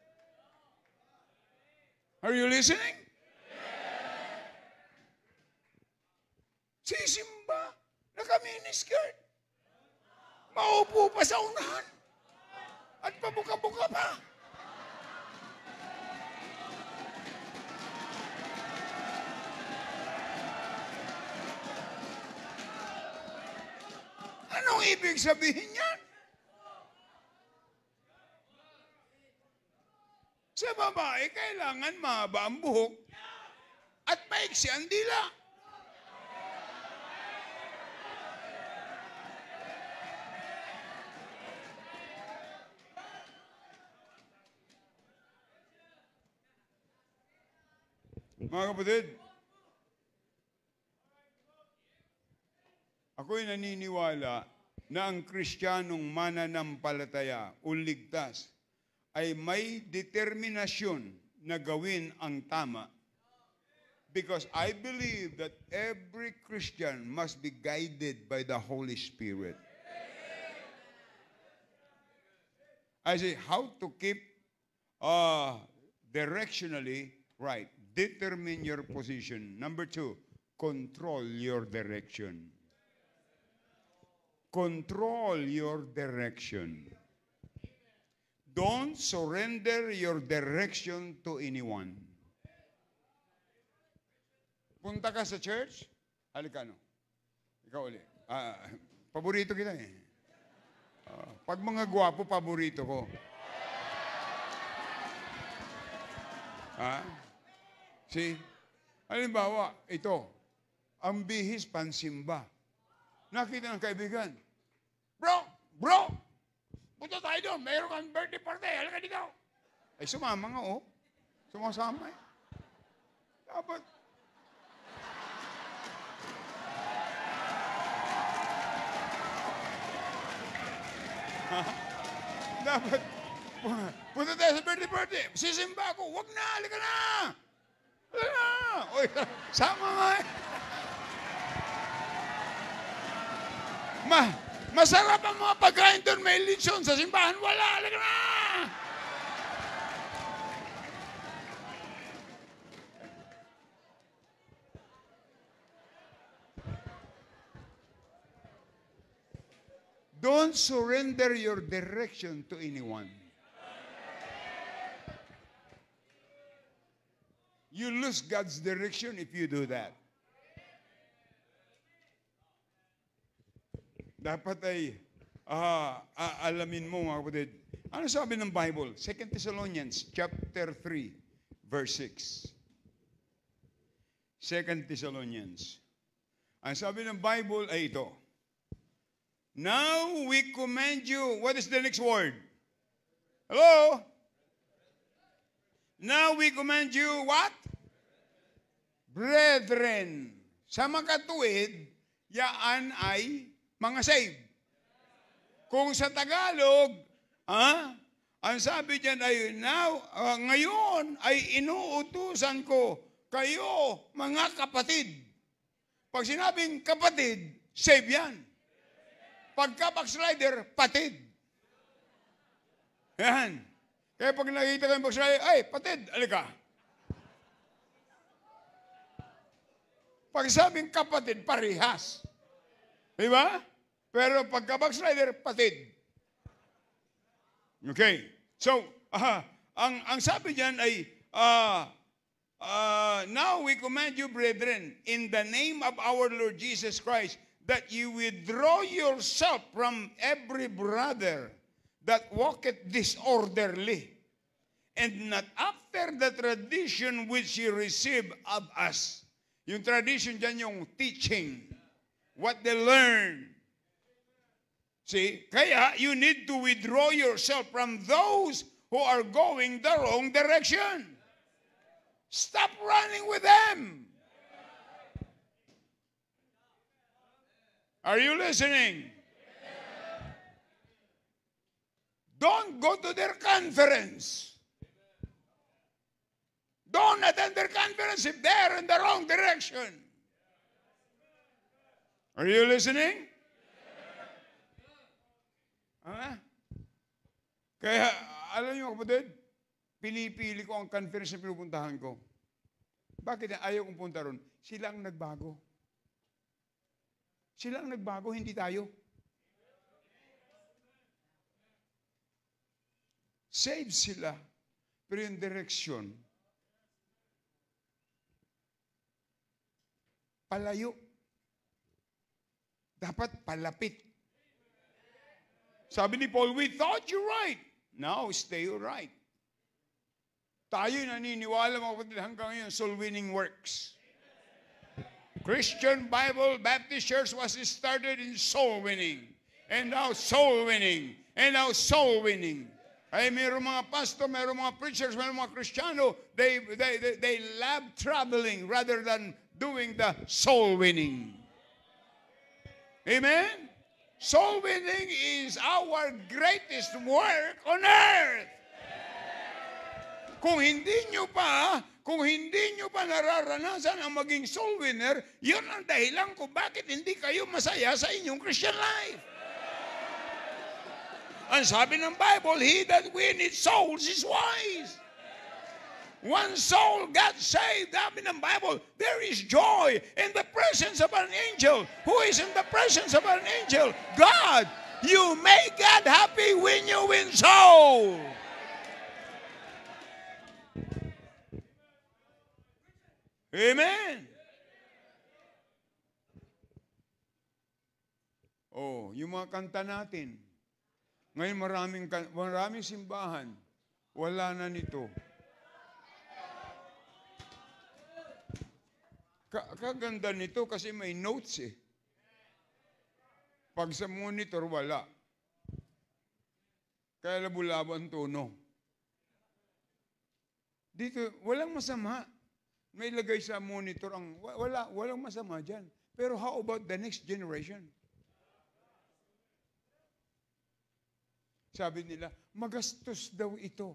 Are you listening? Sisimba, naka-miniskirt. Maupo pa sa unahan. At pabuka-buka pa. Anong ibig sabihin yan? Sa babae, kailangan mahaba ang buhok at maiksi ang dila. Mga kapatid, ako'y naniniwala na ang Kristiyanong mananampalataya o ligtas ay may determinasyon na gawin ang tama. Because I believe that every Christian must be guided by the Holy Spirit. I say, how to keep directionally right. Determine your position. Number 2, control your direction. Control your direction. Don't surrender your direction to anyone. Punta ka sa church, halika no. Ikaw ulit. Paborito kita eh. Pag mga gwapo, paborito ko. See? Halimbawa, ito, ang bihis pansimba. Nakita ng kaibigan, Bro! Punta tayo doon, mayroon kang birthday party, halika dito. Ay, sumama nga, oh. Sumasama eh. Dapat. Dapat, punta tayo sa birthday party. Sisimba ako, wag na, halika na. Halika na. Uy, sama nga eh. Masarap ang mga pagkain doon, may lechon sa simbahan. Wala, halika na. Don't surrender your direction to anyone. You lose God's direction if you do that. Dapat ay alamin mo mga kapatid. Ano sabi ng Bible? 2 Thessalonians chapter 3 verse 6. 2 Thessalonians. Ang sabi ng Bible ay ito. Now we commend you. What is the next word? Hello? Now we commend you what? Brethren. Sa makatuwid, yaan ay mga saved. Kung sa Tagalog, ang sabi diyan ay ngayon ay inuutusan ko kayo mga kapatid. Pag sinabing kapatid, save yan. Pagka backslider, patid. Yan. Kaya pag nakikita ko yung backslider, ay, patid, alika. Pag sabing kapatid, parihas. Diba? Pero pagka backslider, patid. Okay. So, ang sabi diyan ay, now we command you, brethren, in the name of our Lord Jesus Christ, that you withdraw yourself from every brother that walketh disorderly, and not after the tradition which you receive of us. Yung tradition dyan, yung teaching, what they learn. See, kaya you need to withdraw yourself from those who are going the wrong direction. Stop running with them. Are you listening? Don't go to their conference. Don't attend their conference if they're in the wrong direction. Are you listening? Kaya, alam niyo kapatid, pinipili ko ang conference na pinupuntahan ko. Bakit ayaw kong punta ron? Sila ang nagbago. Sila ang nagbago, hindi tayo. Save sila, pero yung direksyon, palayo. Dapat palapit. Sabi ni Paul, we thought you right. Now, stay right. Tayo naniniwala mga kapatid hanggang ngayon, soul winning works. Christian Bible Baptist Church was started in soul winning. And now soul winning. And now soul winning. Ay mayroong mga pastor, mayroong mga preachers, mayroong mga Kristiyano, they love traveling rather than doing the soul winning. Amen? Soul winning is our greatest work on earth. Kung hindi nyo pa nararanasan ang maging soul winner, yun ang dahilan kung bakit hindi kayo masaya sa inyong Christian life. Ang sabi ng Bible, he that winneth souls is wise. One soul got saved. Sabi ng Bible, there is joy in the presence of an angel. Who is in the presence of an angel? God. You make God happy when you win soul. Amen. Oh, yung mga kanta natin. Ngayon maraming simbahan, wala na nito. Kaganda nito kasi may notes eh. Pag sa monitor, wala. Kaya labo-labo ang tono. Dito, walang masama. May lagay sa monitor ang, walang masama dyan. Pero how about the next generation? Sabi nila, magastos daw ito.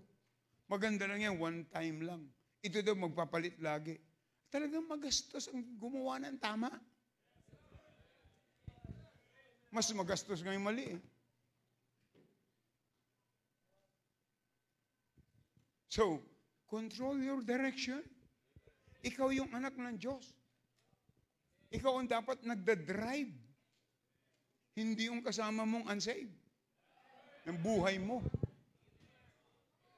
Maganda lang yan, one time lang. Ito daw magpapalit lagi. Talagang magastos ang gumawa ng tama. Mas magastos ngayon mali eh. So, control your direction. Ikaw yung anak ng Diyos. Ikaw ang dapat nagda-drive. Hindi yung kasama mong unsaved. Ng buhay mo.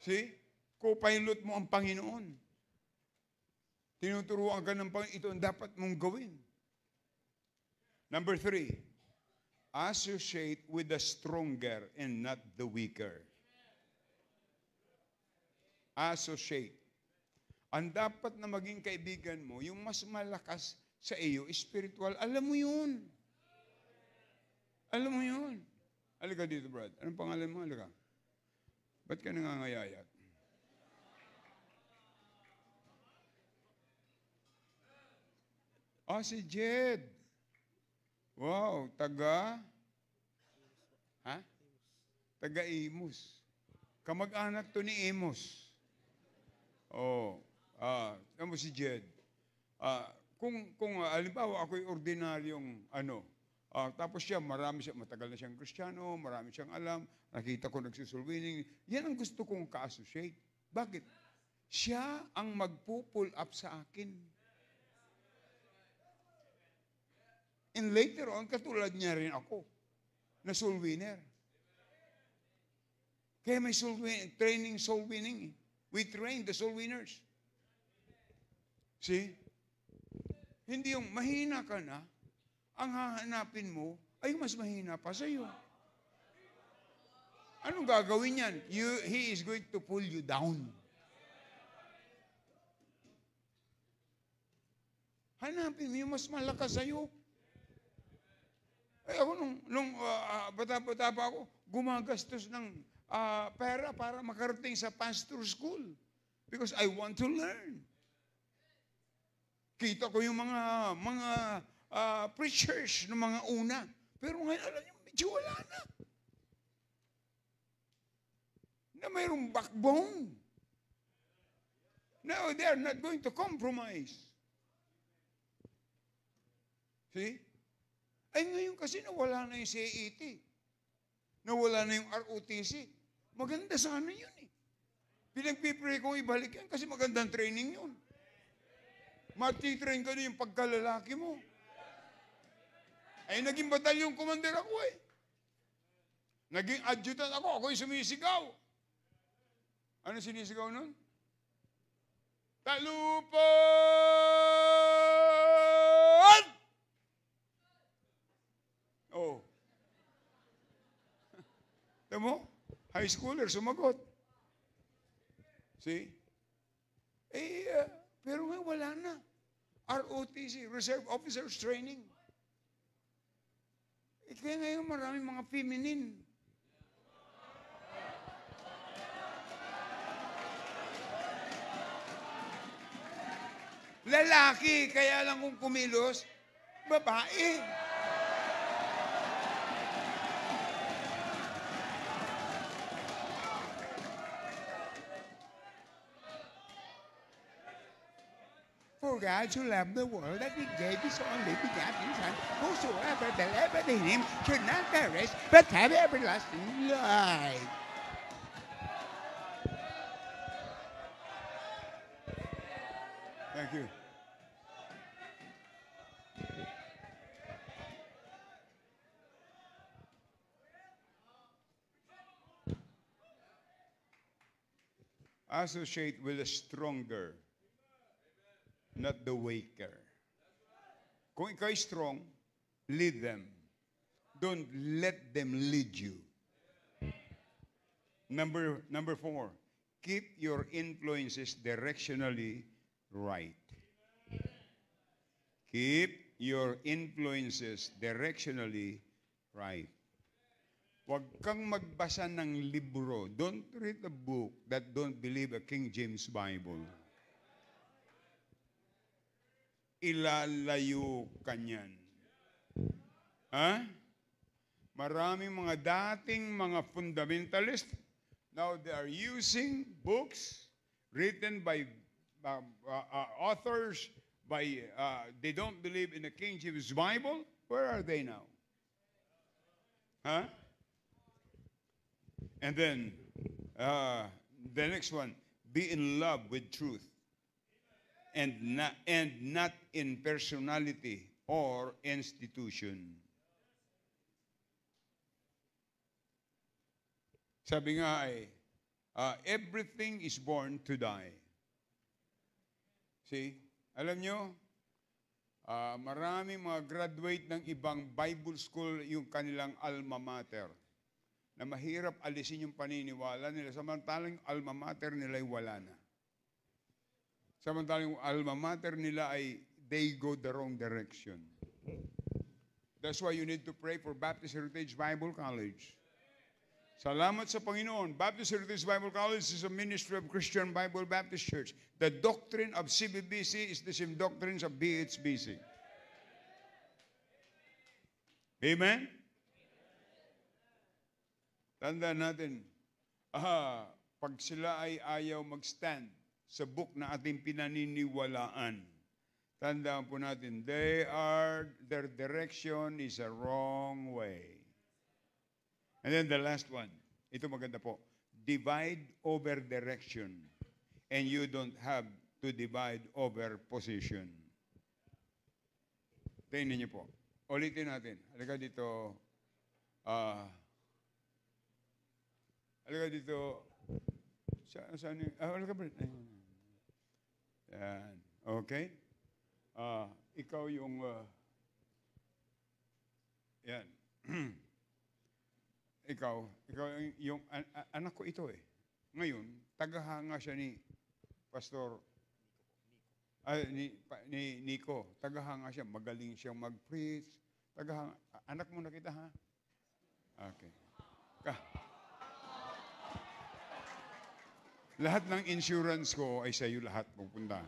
See? Co-pilot mo ang Panginoon. Tinuturuan ka ng Panginoon, ito ang dapat mong gawin. Number 3, associate with the stronger and not the weaker. Associate. Ang dapat na maging kaibigan mo, yung mas malakas sa iyo, spiritual, alam mo yun. Alam mo yun. Halika dito, Brad. Anong pangalan mo? Halika. Ba't ka nangangayayat? Si Jed. Wow, taga Imus. Kamag-anak to ni Imus. Tamo si Jed. Kung halimbawa ako'y ordinaryong tapos siya, matagal na siyang Kristiyano, marami siyang alam, nakita ko nagsusulwining. Yan ang gusto kong ka-associate. Bakit? Siya ang magpo-pull up sa akin. And later on, katulad niya rin ako, na soul winner. Kaya may training soul winning. We train the soul winners. See? Hindi yung mahina ka na, ang hahanapin mo ay mas mahina pa sa iyo. Anong gagawin yan? He is going to pull you down. Hanapin mo yung mas malakas sa iyo. Ako nung bata-bata pa ako, gumagastos ng pera para makarating sa pastor school. Because I want to learn. Kita ko yung mga preachers ng mga una. Pero ngayon, alam niyo, medyo wala na. Na mayroong backbone. No, they are not going to compromise. See? Ay ngayon kasi nawala na yung CET. Nawala na yung ROTC. Maganda sana yun eh. Pinagpipray kong ibalik yan kasi magandang training yun. Matitrain ka na yung pagkalalaki mo. Ay, naging batalyong commander ako eh. Naging adjutant ako. Ako'y sumisigaw. Ano sinisigaw nun? Talupad! high schooler sumagot. See? Pero nga wala na. ROTC, Reserve Officers Training. Kaya ngayon maraming mga feminine. Lalaki, kaya lang kung kumilos, babae. For God so loved the world that He gave His only begotten Son, whosoever believeth in Him should not perish, but have everlasting life. Thank you. Associate with the stronger, not the weaker. Kung ikaw ay strong, lead them. Don't let them lead you. Number 4, keep your influences directionally right. Keep your influences directionally right. Huwag kang magbasa ng libro. Don't read a book that don't believe a King James Bible. Ilalayo ka niyan. Ha? Maraming mga dating mga fundamentalist, now they are using books written by authors, they don't believe in the King James Bible. Where are they now? Huh? And then, the next one, be in love with truth. And not in personality or institution. Sabi nga ay, everything is born to die. See? Alam nyo, maraming mga graduate ng ibang Bible school yung kanilang alma mater na mahirap alisin yung paniniwala nila. Samantalang alma mater nila ay wala na. Samantalang yung alma mater nila ay they go the wrong direction. That's why you need to pray for Baptist Heritage Bible College. Salamat sa Panginoon. Baptist Heritage Bible College is a ministry of Christian Bible Baptist Church. The doctrine of CBBC is the same doctrines of BHBC. Amen? Tandaan natin, pag sila ay ayaw mag-stand sa book na ating pinaniniwalaan, tandaan po natin, their direction is a wrong way. And then the last one, ito maganda po, divide over direction and you don't have to divide over position. Tingnan niyo po. Ulitin natin. Halika dito. Halika dito. Saan yung... halika ba? Yan. Okay? Ikaw yung... yan. Ikaw yung anak ko ito eh. Ngayon, tagahanga siya ni Pastor ni Nico. Tagahanga siya, magaling siyang mag-preach. Tagahanga. Anak mo na kita, ha? Okay. Lahat ng insurance ko ay sa iyo lahat pupunta.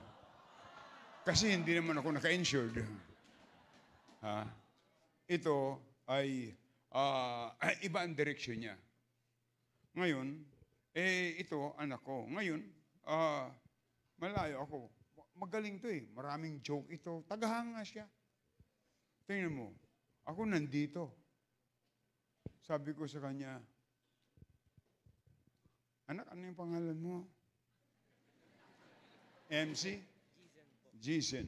Kasi hindi naman ako naka-insured. Ha? Ito ay iba ang direksyon niya. Ngayon, ito, anak ko. Ngayon, malayo ako. Magaling to eh. Maraming joke ito. Tagahanga siya. Tingnan mo, ako nandito. Sabi ko sa kanya, anak, ano yung pangalan mo? MC? Jason.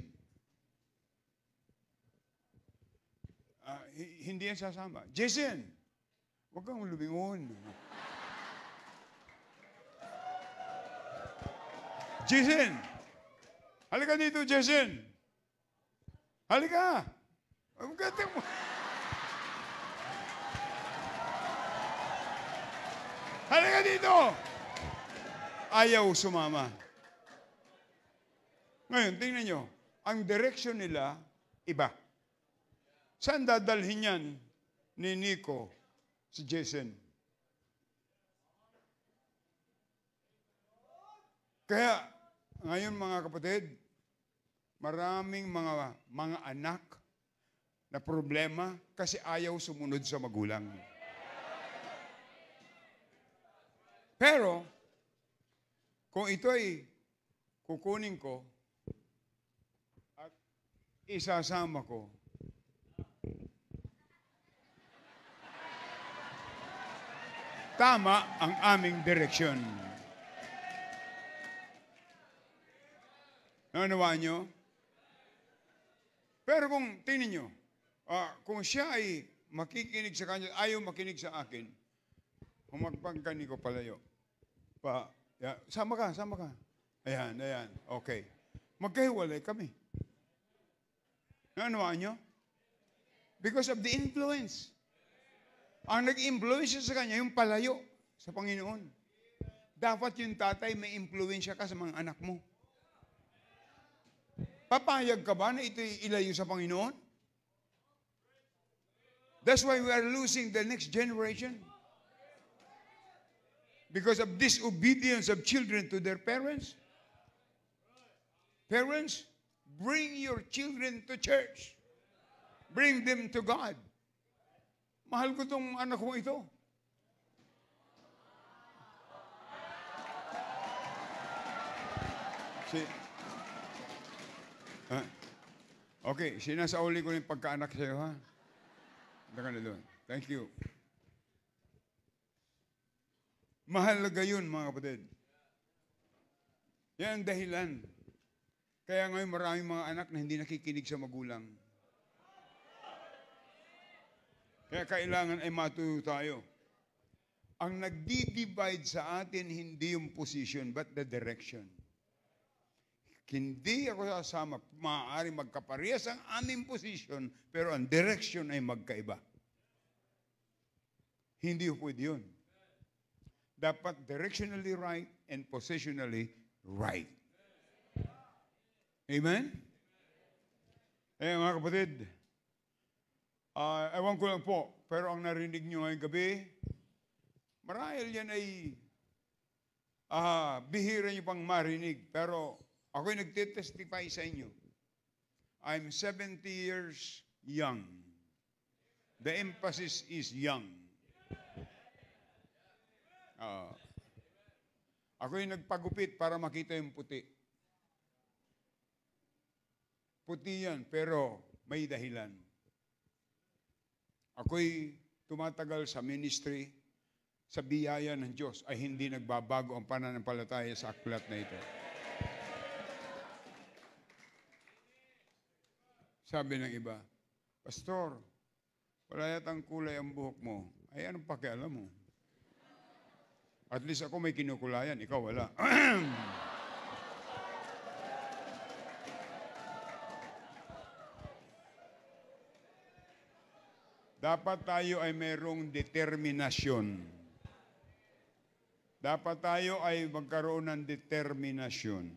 Hindi yan sasama. Jason! Huwag kang lumingon. Jason! Halika dito, Jason! Halika! Ang ganda mo. Halika dito! Ayaw sumama. Ngayon, tingnan nyo. Ang direction nila, iba. Saan dadalhin yan ni Nico, si Jason? Kaya, ngayon mga kapatid, maraming mga anak na problema kasi ayaw sumunod sa magulang. Pero, kung ito ay kukunin ko at isasama ko, tama ang aming direksyon. Naunawaan nyo? Pero kung tingnan nyo, kung siya ay makikinig sa kanya, ayaw makinig sa akin, humagpagkani ko palayo. Sama ka. Ayan, okay. Magkahiwalay kami. Naunawaan nyo? Because of the influence. Ang nag-influence sa kanya, yung palayo sa Panginoon. Dapat yung tatay may influensya ka sa mga anak mo. Papayag ka ba na ito ilayo sa Panginoon? That's why we are losing the next generation. Because of disobedience of children to their parents. Parents, bring your children to church. Bring them to God. Mahal ko tong anak ko ito. Okay, sinasauli ko yung pagkaanak sa'yo, ha? Punta ka na doon. Thank you. Mahalaga yun, mga kapatid. Yan ang dahilan. Kaya ngayon maraming mga anak na hindi nakikinig sa magulang. Kaya kailangan ay matuto tayo. Ang nagdi-divide sa atin hindi yung position but the direction. Hindi ako sasama. Maaaring magkaparehas ang aming position pero ang direction ay magkaiba. Hindi pwede yun. Dapat directionally right and positionally right. Amen? Eh mga kapatid, ewan ko lang po, pero ang narinig nyo ngayong gabi, marahil yan ay bihira nyo pang marinig, pero ako'y nagtitestify sa inyo. I'm 70 years young. The emphasis is young. Ako'y nagpagupit para makita yung puti. Puti yan, pero may dahilan. Ako'y tumatagal sa ministry, sa biyaya ng Diyos ay hindi nagbabago ang pananampalataya sa aklat na ito. Sabi ng iba, Pastor, wala yatang kulay ang buhok mo. Ay, anong pakialam mo? At least ako may kinukulayan, ikaw wala. Dapat tayo ay mayroong determinasyon. Dapat tayo ay magkaroon ng determinasyon.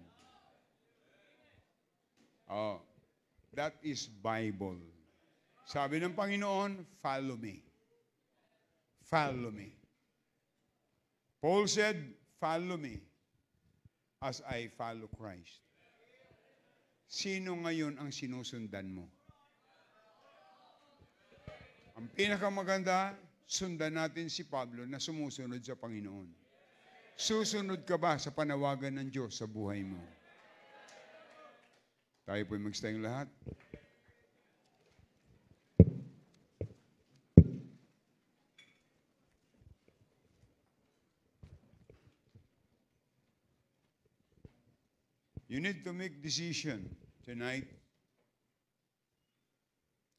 That is Bible. Sabi ng Panginoon, follow me. Follow me. Paul said, follow me as I follow Christ. Sino ngayon ang sinusundan mo? Ang pinakamaganda, sundan natin si Pablo na sumusunod sa Panginoon. Susunod ka ba sa panawagan ng Diyos sa buhay mo? Tayo po'y magstayong lahat. You need to make decision tonight.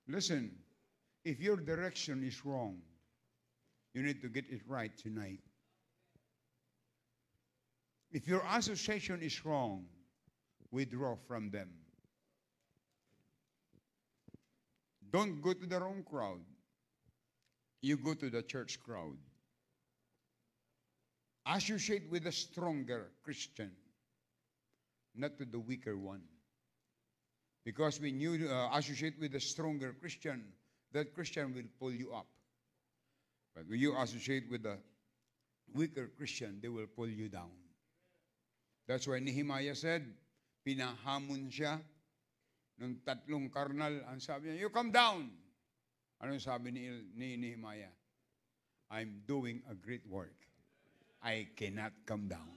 Listen, if your direction is wrong, you need to get it right tonight. If your association is wrong, withdraw from them. Don't go to the wrong crowd. You go to the church crowd. associate with the stronger Christian, not to the weaker one. Because when you associate with the stronger Christian, that Christian will pull you up. But when you associate with the weaker Christian, they will pull you down. That's why Nehemiah said, pinahamon siya ng tatlong karnal. Ang sabi niya, you come down. Ano sabi ni Nehemiah? I'm doing a great work. I cannot come down.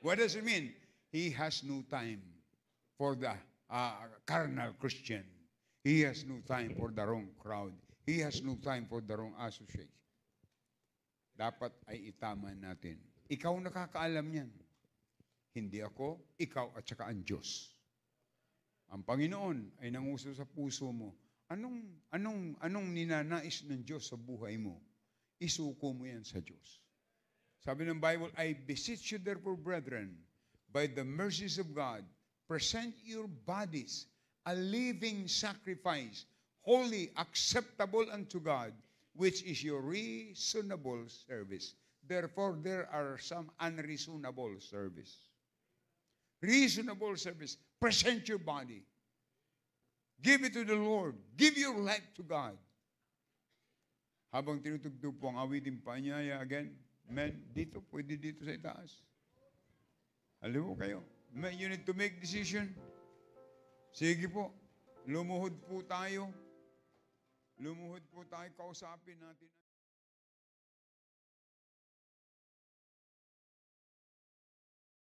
What does it mean? He has no time for the carnal Christian. He has no time for the wrong crowd. He has no time for the wrong association. Dapat ay itama natin. Ikaw nakakaalam yan. Hindi ako, ikaw at saka ang Diyos. Ang Panginoon ay nanguso sa puso mo. Anong ninanais ng Diyos sa buhay mo? Isuko mo yan sa Diyos. Sabi ng Bible, I beseech you therefore, brethren, by the mercies of God, present your bodies a living sacrifice, holy, acceptable unto God, which is your reasonable service. Therefore, there are some unreasonable service. Reasonable service. Present your body. Give it to the Lord. Give your life to God. Habang tinutugtog po ang awiting paanyaya again, men, dito, pwede dito sa itaas. Alam mo kayo, you need to make decision. Sige po, lumuhod po tayo. Lumuhod po tayo, kausapin natin.